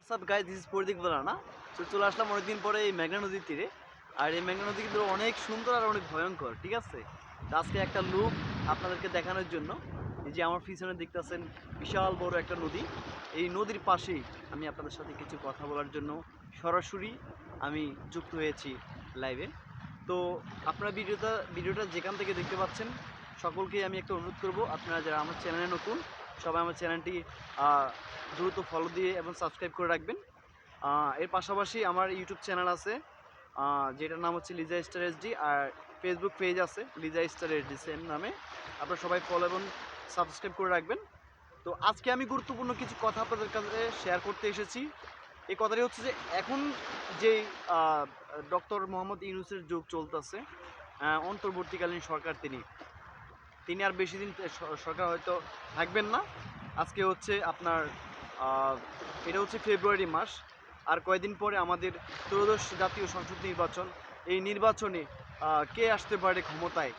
WhatsApp guys, this is প্রদীপ বলানা। তো চলে আসলাম অনেকদিন পরে এই মেঘনা নদীর তীরে। আর এই মেঘনা নদী কিন্তু অনেক সুন্দর আর অনেক ভয়ঙ্কর, ঠিক আছে। তো আজকে একটা লুক আপনাদেরকে দেখানোর জন্য, এই যে আমার পিছনে দেখতেছেন বিশাল বড় একটা নদী, এই নদীর পাশেই আমি আপনাদের সাথে কিছু কথা বলার জন্য সরাসরি আমি যুক্ত হয়েছি লাইভে। তো আপনারা ভিডিওটা যেখান থেকে দেখতে পাচ্ছেন সকলকেই আমি একটা অনুরোধ করব, আপনারা যারা আমার চ্যানেলে নতুন সবাই আমার চ্যানেলটি দ্রুত ফলো দিয়ে এবং সাবস্ক্রাইব করে রাখবেন। এর পাশাপাশি আমার ইউটিউব চ্যানেল আছে, যেটার নাম হচ্ছে লিজা স্টার এসডি, আর ফেসবুক পেজ আছে লিজা স্টার এসডি সেম নামে। আপনারা সবাই ফলো এবং সাবস্ক্রাইব করে রাখবেন। তো আজকে আমি গুরুত্বপূর্ণ কিছু কথা আপনাদের কাছে শেয়ার করতে এসেছি। এই কথাটি হচ্ছে যে এখন যেই ডক্টর মোহাম্মদ ইউনূসের যুগ চলতেছে, অন্তর্বর্তীকালীন সরকার, তিনি আর বেশি দিন সরকার হয়তো থাকবেন না। আজকে হচ্ছে আপনার এটা হচ্ছে ফেব্রুয়ারি মাস, আর কয়েকদিন পরে আমাদের ত্রয়োদশ জাতীয় সংসদ নির্বাচন। এই নির্বাচনে কে আসতে পারে ক্ষমতায়,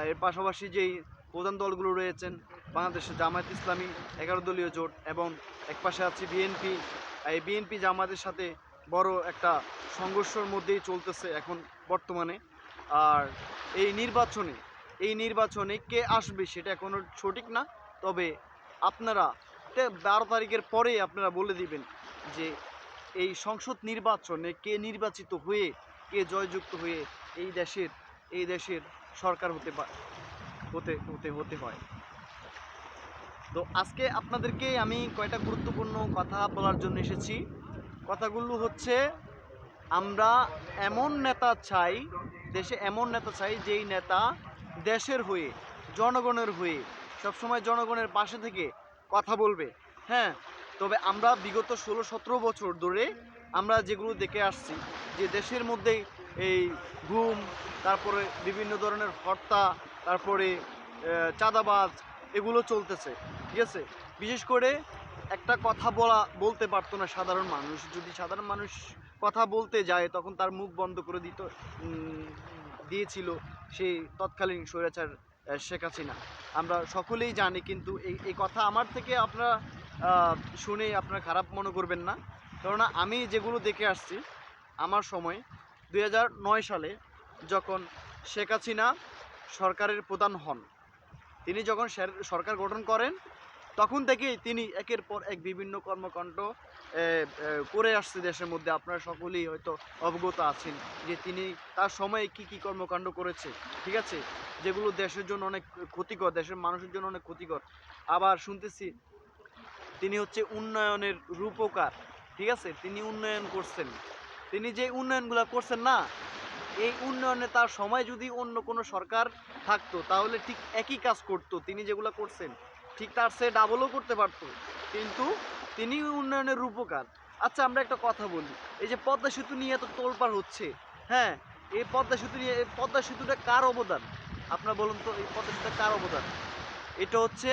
এর পাশাপাশি যেই প্রধান দলগুলো রয়েছেন বাংলাদেশে জামায়াত ইসলামী 11 দলীয় জোট, এবং একপাশে আছে বিএনপি। এই বিএনপি জামায়াতের সাথে বড় একটা সংঘর্ষের মধ্যেই চলতেছে এখন বর্তমানে। আর এই নির্বাচনে কে আসবে সেটা এখনও সঠিক না। তবে আপনারা 12 তারিখের পরে আপনারা বলে দিবেন যে এই সংসদ নির্বাচনে কে নির্বাচিত হয়ে, কে জয়যুক্ত হয়ে এই দেশের সরকার হতে হয়। তো আজকে আপনাদেরকে আমি কয়টা গুরুত্বপূর্ণ কথা বলার জন্য এসেছি। কথাগুলো হচ্ছে, আমরা এমন নেতা চাই, দেশে এমন নেতা চাই যেই নেতা দেশের হয়ে, জনগণের হয়ে, সবসময় জনগণের পাশে থেকে কথা বলবে। হ্যাঁ, তবে আমরা বিগত 16-17 বছর ধরে আমরা যেগুলো দেখে আসছি, যে দেশের মধ্যেই এই গুম, তারপরে বিভিন্ন ধরনের হত্যা, তারপরে চাঁদাবাজ, এগুলো চলতেছে, ঠিক আছে। বিশেষ করে একটা কথা বলতে পারতো না সাধারণ মানুষ। যদি সাধারণ মানুষ কথা বলতে যায় তখন তার মুখ বন্ধ করে দিয়েছিল সেই তৎকালীন স্বৈরাচার শেখ হাসিনা। আমরা সকলেই জানি, কিন্তু এই কথা আমার থেকে আপনারা শুনে আপনারা খারাপ মনে করবেন না। কেননা আমি যেগুলো দেখে আসছি আমার সময় 2009 সালে যখন শেখ হাসিনা সরকারের প্রধান হন, তিনি যখন সরকার গঠন করেন তখন থেকেই তিনি একের পর এক বিভিন্ন কর্মকাণ্ড করে আসছে দেশের মধ্যে। আপনারা সকলেই হয়তো অবগত আছেন যে তিনি তার সময়ে কি কর্মকাণ্ড করেছে, ঠিক আছে, যেগুলো দেশের জন্য অনেক ক্ষতিকর, দেশের মানুষের জন্য অনেক ক্ষতিকর। আবার শুনতেছি তিনি হচ্ছে উন্নয়নের রূপকার, ঠিক আছে, তিনি উন্নয়ন করছেন। তিনি যে উন্নয়নগুলো করছেন না, এই উন্নয়নে তার সময় যদি অন্য কোনো সরকার থাকতো তাহলে ঠিক একই কাজ করতো। তিনি যেগুলো করছেন ঠিক তার সে ডাবলও করতে পারতো, কিন্তু তিনি উন্নয়নের রূপকার। আচ্ছা, আমরা একটা কথা বলি, এই যে পদ্মা সেতু নিয়ে এত তোলপাড় হচ্ছে, হ্যাঁ, এই পদ্মা সেতুটা কার অবদান? আপনারা বলুন তো, এই পদ্মা সেতুটা কার অবদান? এটা হচ্ছে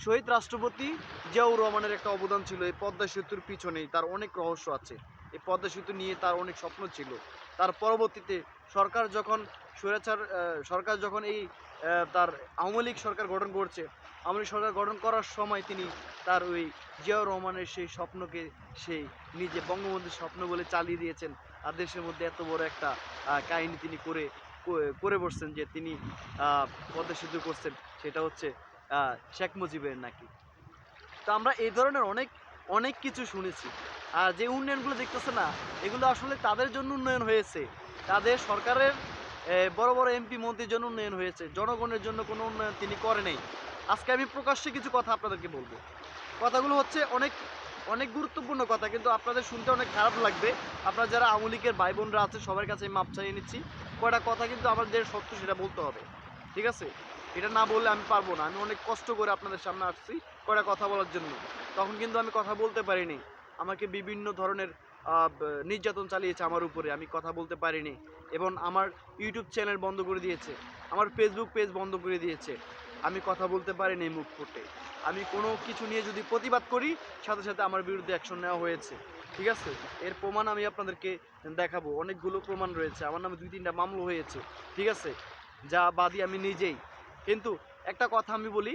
শহীদ রাষ্ট্রপতি জিয়াউর রহমানের একটা অবদান ছিল। এই পদ্মা সেতুর পিছনেই তার অনেক রহস্য আছে। এই পদ্মা সেতু নিয়ে তার অনেক স্বপ্ন ছিল। তার পরবর্তীতে সরকার যখন এই তার আওয়ামী লীগ সরকার গঠন করছে, আওয়ামী লীগ সরকার গঠন করার সময় তিনি তার ওই জিয়াউর রহমানের সেই স্বপ্নকে সেই নিজে বঙ্গবন্ধুর স্বপ্ন বলে চালিয়ে দিয়েছেন। আর দেশের মধ্যে এত বড় একটা কাহিনী তিনি করে বসছেন, যে তিনি পদ্মা সেতু করছেন, সেটা হচ্ছে শেখ মুজিবের নাকি। তো আমরা এই ধরনের অনেক কিছু শুনেছি। আর যে উন্নয়নগুলো দেখতেছে না, এগুলো আসলে তাদের জন্য উন্নয়ন হয়েছে, তাদের সরকারের বড় বড় এমপি মন্ত্রীর জন্য উন্নয়ন হয়েছে, জনগণের জন্য কোনো উন্নয়ন তিনি করে নেই। আজকে আমি প্রকাশ্যে কিছু কথা আপনাদেরকে বলবো। কথাগুলো হচ্ছে অনেক গুরুত্বপূর্ণ কথা, কিন্তু আপনাদের শুনতে অনেক খারাপ লাগবে। আপনারা যারা আওয়ামী লীগের ভাই বোনরা আছে সবার কাছে মাপ চাইয়ে নিচ্ছি। কয়টা কথা কিন্তু আমার যে সত্য সেটা বলতে হবে, ঠিক আছে। এটা না বললে আমি পারবো না। আমি অনেক কষ্ট করে আপনাদের সামনে আসছি কয়টা কথা বলার জন্য। তখন কিন্তু আমি কথা বলতে পারিনি, আমাকে বিভিন্ন ধরনের নির্যাতন চালিয়েছে আমার উপরে, আমি কথা বলতে পারিনি। এবং আমার ইউটিউব চ্যানেল বন্ধ করে দিয়েছে, আমার ফেসবুক পেজ বন্ধ করে দিয়েছে। আমি কথা বলতে পারিনি মুখ ফুটে। আমি কোনো কিছু নিয়ে যদি প্রতিবাদ করি, সাথে সাথে আমার বিরুদ্ধে অ্যাকশন নেওয়া হয়েছে, ঠিক আছে। এর প্রমাণ আমি আপনাদেরকে দেখাবো, অনেকগুলো প্রমাণ রয়েছে। আমার নামে 2-3টা মামলা হয়েছে, ঠিক আছে, যা বাদী আমি নিজেই। কিন্তু একটা কথা আমি বলি,